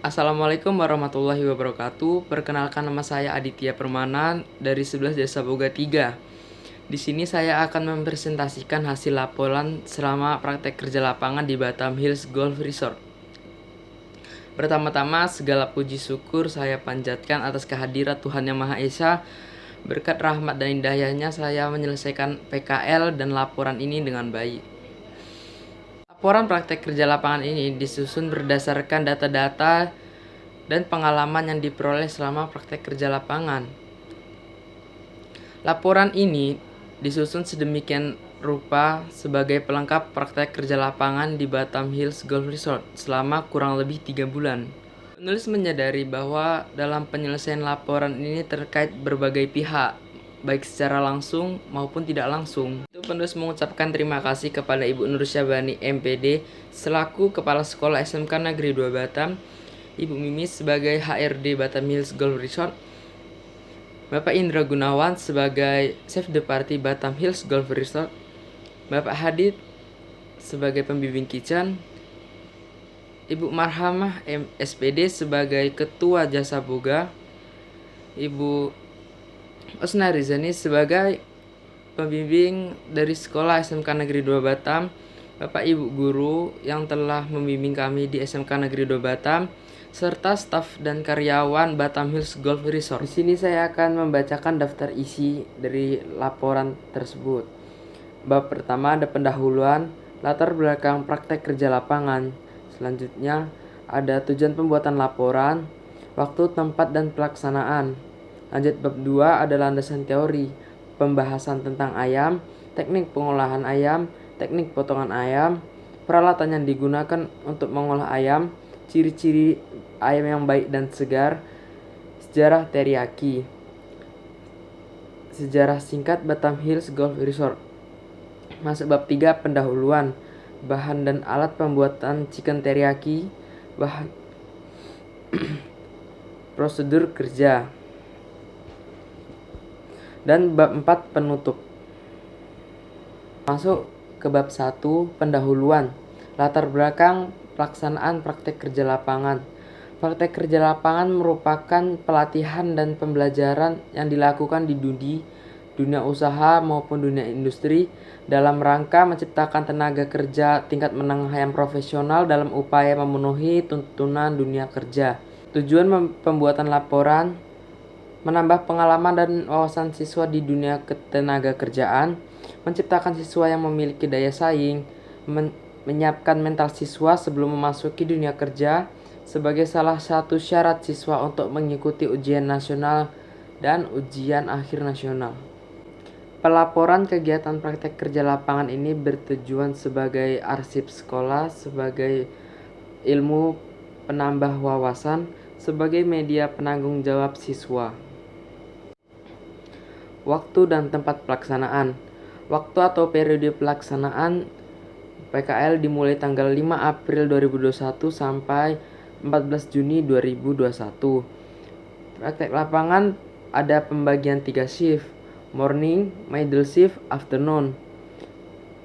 Assalamualaikum warahmatullahi wabarakatuh. Perkenalkan, nama saya Aditya Permana dari 11 Desa Boga 3. Di sini saya akan mempresentasikan hasil laporan selama praktek kerja lapangan di Batam Hills Golf Resort. Pertama-tama, segala puji syukur saya panjatkan atas kehadirat Tuhan Yang Maha Esa. Berkat rahmat dan indahnya saya menyelesaikan PKL dan laporan ini dengan baik. Laporan praktek kerja lapangan ini disusun berdasarkan data-data dan pengalaman yang diperoleh selama praktek kerja lapangan. Laporan ini disusun sedemikian rupa sebagai pelengkap praktek kerja lapangan di Batam Hills Golf Resort selama kurang lebih 3 bulan. Penulis menyadari bahwa dalam penyelesaian laporan ini terkait berbagai pihak, baik secara langsung maupun tidak langsung. Penulis mengucapkan terima kasih kepada Ibu Nur Syabani MPD selaku Kepala Sekolah SMK Negeri 2 Batam, Ibu Mimi sebagai HRD Batam Hills Golf Resort, Bapak Indra Gunawan sebagai Chef de Party Batam Hills Golf Resort, Bapak Hadid sebagai pembimbing kitchen, Ibu Marhamah SPD sebagai Ketua Jasa Boga, Ibu Osna Rizani sebagai pembimbing dari Sekolah SMK Negeri 2 Batam, Bapak Ibu Guru yang telah membimbing kami di SMK Negeri 2 Batam, serta staf dan karyawan Batam Hills Golf Resort. Di sini saya akan membacakan daftar isi dari laporan tersebut. Bab pertama ada pendahuluan, latar belakang praktek kerja lapangan. Selanjutnya ada tujuan pembuatan laporan, waktu, tempat, dan pelaksanaan. Lanjut bab 2 ada landasan teori, pembahasan tentang ayam, teknik pengolahan ayam, teknik potongan ayam, peralatan yang digunakan untuk mengolah ayam, ciri-ciri ayam yang baik dan segar, sejarah teriyaki, sejarah singkat Batam Hills Golf Resort. Masuk bab 3 pendahuluan, bahan dan alat pembuatan chicken teriyaki, bahan prosedur kerja. Dan bab 4 penutup. Masuk ke bab 1 pendahuluan, latar belakang pelaksanaan praktek kerja lapangan. Praktek kerja lapangan merupakan pelatihan dan pembelajaran yang dilakukan di dunia usaha maupun dunia industri dalam rangka menciptakan tenaga kerja tingkat menengah yang profesional dalam upaya memenuhi tuntunan dunia kerja. Tujuan pembuatan laporan menambah pengalaman dan wawasan siswa di dunia ketenaga kerjaan, menciptakan siswa yang memiliki daya saing, menyiapkan mental siswa sebelum memasuki dunia kerja sebagai salah satu syarat siswa untuk mengikuti ujian nasional dan ujian akhir nasional. Pelaporan kegiatan praktek kerja lapangan ini bertujuan sebagai arsip sekolah, sebagai ilmu penambah wawasan, sebagai media penanggung jawab siswa. Waktu dan tempat pelaksanaan. Waktu atau periode pelaksanaan PKL dimulai tanggal 5 April 2021 sampai 14 Juni 2021. Praktek lapangan ada pembagian 3 shift, morning, middle shift, afternoon.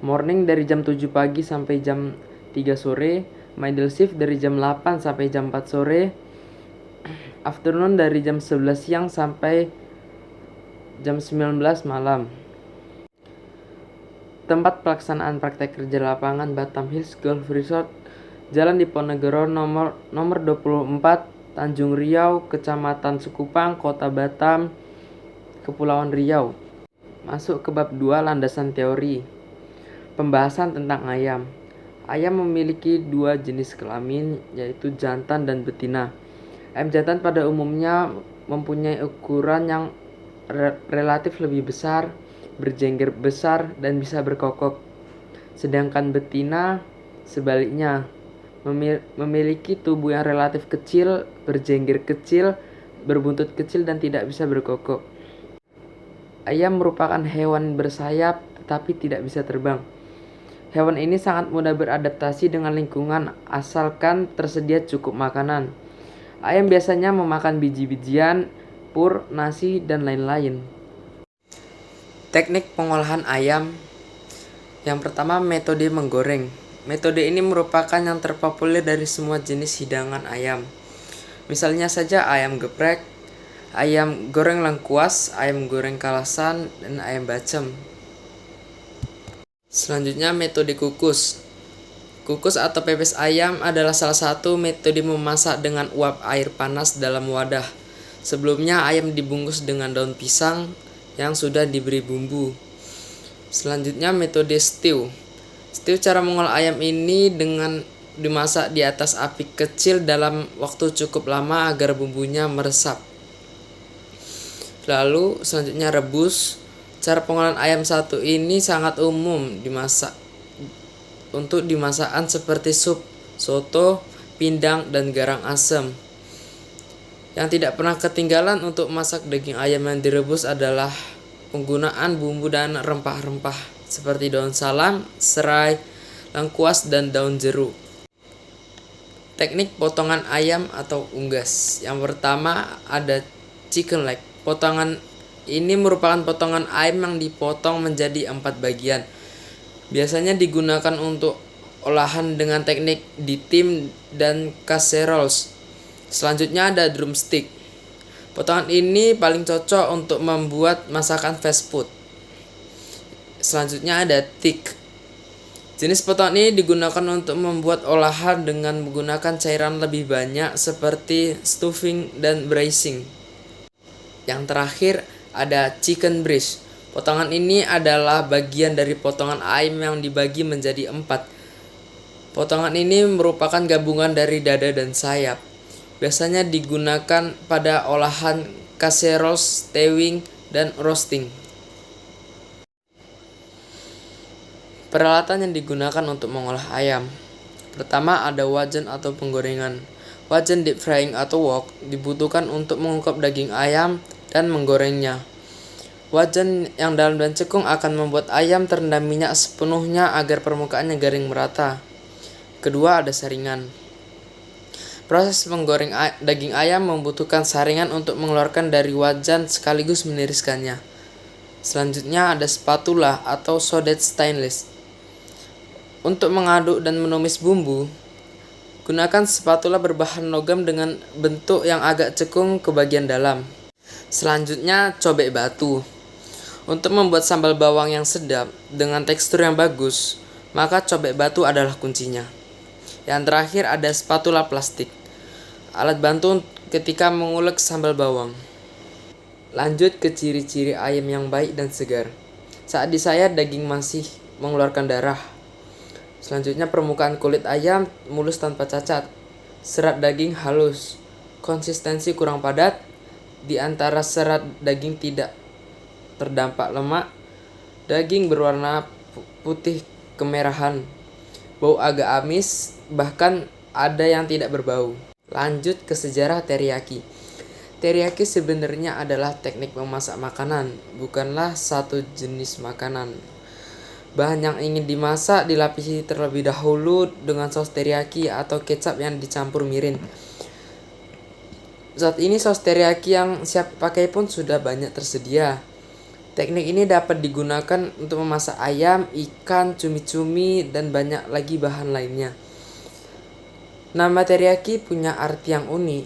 Morning dari jam 7 pagi sampai jam 3 sore, middle shift dari jam 8 sampai jam 4 sore, afternoon dari jam 11 siang sampai jam 19 malam. Tempat pelaksanaan praktek kerja lapangan Batam Hills Golf Resort, Jalan Diponegoro nomor 24, Tanjung Riau, Kecamatan Sukupang, Kota Batam, Kepulauan Riau. Masuk ke bab 2 landasan teori. Pembahasan tentang ayam. Ayam memiliki 2 jenis kelamin, yaitu jantan dan betina. Ayam jantan pada umumnya mempunyai ukuran yang relatif lebih besar, berjengger besar, dan bisa berkokok. Sedangkan betina sebaliknya memiliki tubuh yang relatif kecil, berjengger kecil, berbuntut kecil, dan tidak bisa berkokok. Ayam merupakan hewan bersayap tetapi tidak bisa terbang. Hewan ini sangat mudah beradaptasi dengan lingkungan asalkan tersedia cukup makanan. Ayam biasanya memakan biji-bijian, pur, nasi, dan lain-lain. Teknik pengolahan ayam. Yang pertama, metode menggoreng. Metode ini merupakan yang terpopuler dari semua jenis hidangan ayam. Misalnya saja ayam geprek, ayam goreng lengkuas, ayam goreng kalasan, dan ayam bacem. Selanjutnya metode kukus. Kukus atau pepes ayam adalah salah satu metode memasak dengan uap air panas dalam wadah. Sebelumnya ayam dibungkus dengan daun pisang yang sudah diberi bumbu. Selanjutnya metode stew. Stew cara mengolah ayam ini dengan dimasak di atas api kecil dalam waktu cukup lama agar bumbunya meresap. Lalu selanjutnya rebus. Cara pengolahan ayam satu ini sangat umum untuk dimasakan seperti sup, soto, pindang, dan garang asem. Yang tidak pernah ketinggalan untuk masak daging ayam yang direbus adalah penggunaan bumbu dan rempah-rempah seperti daun salam, serai, lengkuas, dan daun jeruk. Teknik potongan ayam atau unggas. Yang pertama ada chicken leg. Potongan ini merupakan potongan ayam yang dipotong menjadi 4 bagian. Biasanya digunakan untuk olahan dengan teknik ditim dan casseroles. Selanjutnya ada drumstick. Potongan ini paling cocok untuk membuat masakan fast food. Selanjutnya ada thick. Jenis potongan ini digunakan untuk membuat olahan dengan menggunakan cairan lebih banyak seperti stuffing dan braising. Yang terakhir ada chicken breast. Potongan ini adalah bagian dari potongan ayam yang dibagi menjadi 4. Potongan ini merupakan gabungan dari dada dan sayap. Biasanya digunakan pada olahan casserole, stewing, dan roasting. Peralatan yang digunakan untuk mengolah ayam. Pertama ada wajan atau penggorengan. Wajan deep frying atau wok dibutuhkan untuk mengungkap daging ayam dan menggorengnya. Wajan yang dalam dan cekung akan membuat ayam terendam minyak sepenuhnya agar permukaannya garing merata. Kedua ada saringan. Proses menggoreng daging ayam membutuhkan saringan untuk mengeluarkan dari wajan sekaligus meniriskannya. Selanjutnya ada spatula atau sodet stainless. Untuk mengaduk dan menumis bumbu, gunakan spatula berbahan logam dengan bentuk yang agak cekung ke bagian dalam. Selanjutnya cobek batu. Untuk membuat sambal bawang yang sedap dengan tekstur yang bagus, maka cobek batu adalah kuncinya. Yang terakhir ada spatula plastik, alat bantu ketika mengulek sambal bawang. Lanjut ke ciri-ciri ayam yang baik dan segar. Saat disayat daging masih mengeluarkan darah. Selanjutnya permukaan kulit ayam mulus tanpa cacat. Serat daging halus. Konsistensi kurang padat. Di antara serat daging tidak terdampak lemak. Daging berwarna putih kemerahan. Bau agak amis, bahkan ada yang tidak berbau. Lanjut ke sejarah teriyaki. Teriyaki sebenarnya adalah teknik memasak makanan, bukanlah satu jenis makanan. Bahan yang ingin dimasak dilapisi terlebih dahulu dengan saus teriyaki atau kecap yang dicampur mirin. Saat ini saus teriyaki yang siap pakai pun sudah banyak tersedia. Teknik ini dapat digunakan untuk memasak ayam, ikan, cumi-cumi, dan banyak lagi bahan lainnya. Nama teriyaki punya arti yang unik.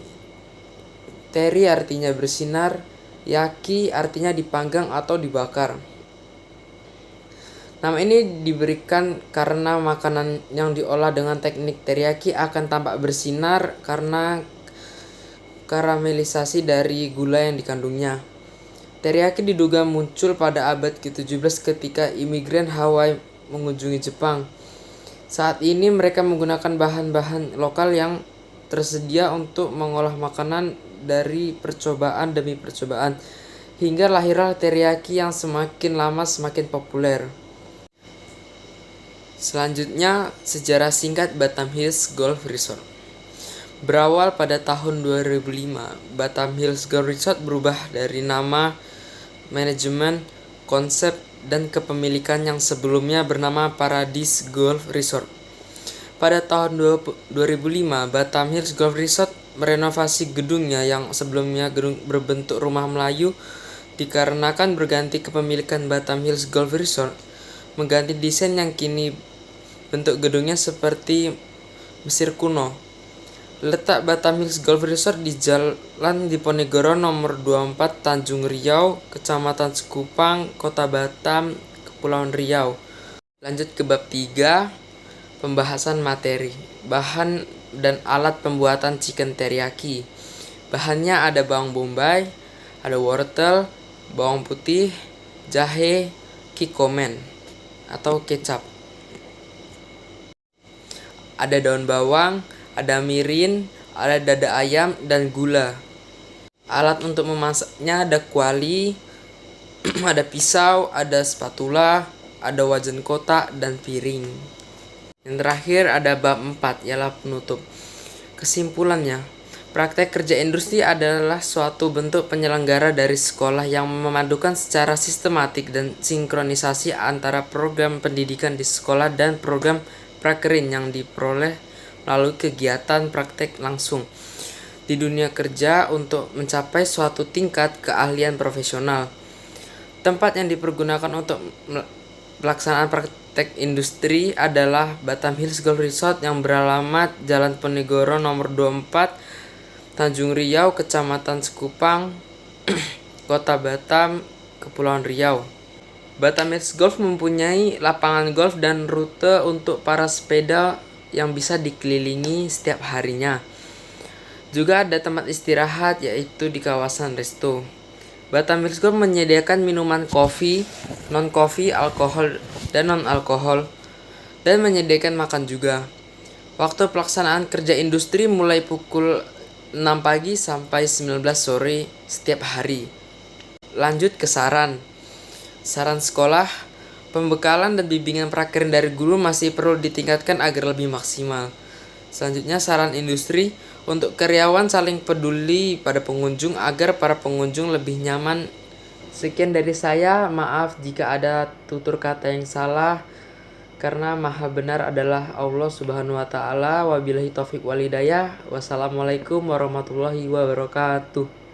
Teri artinya bersinar, yaki artinya dipanggang atau dibakar. Nama ini diberikan karena makanan yang diolah dengan teknik teriyaki akan tampak bersinar karena karamelisasi dari gula yang dikandungnya. Teriyaki diduga muncul pada abad ke-17 ketika imigran Hawaii mengunjungi Jepang. Saat ini mereka menggunakan bahan-bahan lokal yang tersedia untuk mengolah makanan dari percobaan demi percobaan, hingga lahirlah teriyaki yang semakin lama semakin populer. Selanjutnya, sejarah singkat Batam Hills Golf Resort. Berawal pada tahun 2005, Batam Hills Golf Resort berubah dari nama, manajemen, konsep, dan kepemilikan yang sebelumnya bernama Paradise Golf Resort. Pada tahun 2005, Batam Hills Golf Resort merenovasi gedungnya yang sebelumnya gedung berbentuk rumah Melayu dikarenakan berganti kepemilikan Batam Hills Golf Resort, mengganti desain yang kini bentuk gedungnya seperti Mesir kuno. Letak Batam Hills Golf Resort di Jalan Diponegoro nomor 24 Tanjung Riau, Kecamatan Sekupang, Kota Batam, Kepulauan Riau. Lanjut ke bab 3, pembahasan materi. Bahan dan alat pembuatan chicken teriyaki. Bahannya ada bawang bombay, ada wortel, bawang putih, jahe, kikomen atau kecap. Ada daun bawang, ada mirin, ada dada ayam, dan gula. Alat untuk memasaknya ada kuali, ada pisau, ada spatula, ada wajan kotak, dan piring. Yang terakhir ada bab 4, ialah penutup. Kesimpulannya, praktek kerja industri adalah suatu bentuk penyelenggara dari sekolah yang memadukan secara sistematik dan sinkronisasi antara program pendidikan di sekolah dan program prakerin yang diperoleh melalui kegiatan praktek langsung di dunia kerja untuk mencapai suatu tingkat keahlian profesional. Tempat yang dipergunakan untuk pelaksanaan praktek industri adalah Batam Hills Golf Resort yang beralamat Jalan Ponegoro nomor 24, Tanjung Riau, Kecamatan Sekupang, Kota Batam, Kepulauan Riau. Batam Hills Golf mempunyai lapangan golf dan rute untuk para sepeda yang bisa dikelilingi setiap harinya. Juga ada tempat istirahat yaitu di kawasan resto. Batam Hills Golf menyediakan minuman kopi, non-kopi, alkohol, dan non-alkohol, dan menyediakan makan juga. Waktu pelaksanaan kerja industri mulai pukul 6 pagi sampai 19 sore setiap hari. Lanjut ke saran. Saran sekolah, pembekalan dan bimbingan prakerin dari guru masih perlu ditingkatkan agar lebih maksimal. Selanjutnya saran industri, untuk karyawan saling peduli pada pengunjung agar para pengunjung lebih nyaman. Sekian dari saya, maaf jika ada tutur kata yang salah, karena maha benar adalah Allah Subhanahu wa Ta'ala. Wabillahi taufiq wal hidayah. Wassalamualaikum warahmatullahi wabarakatuh.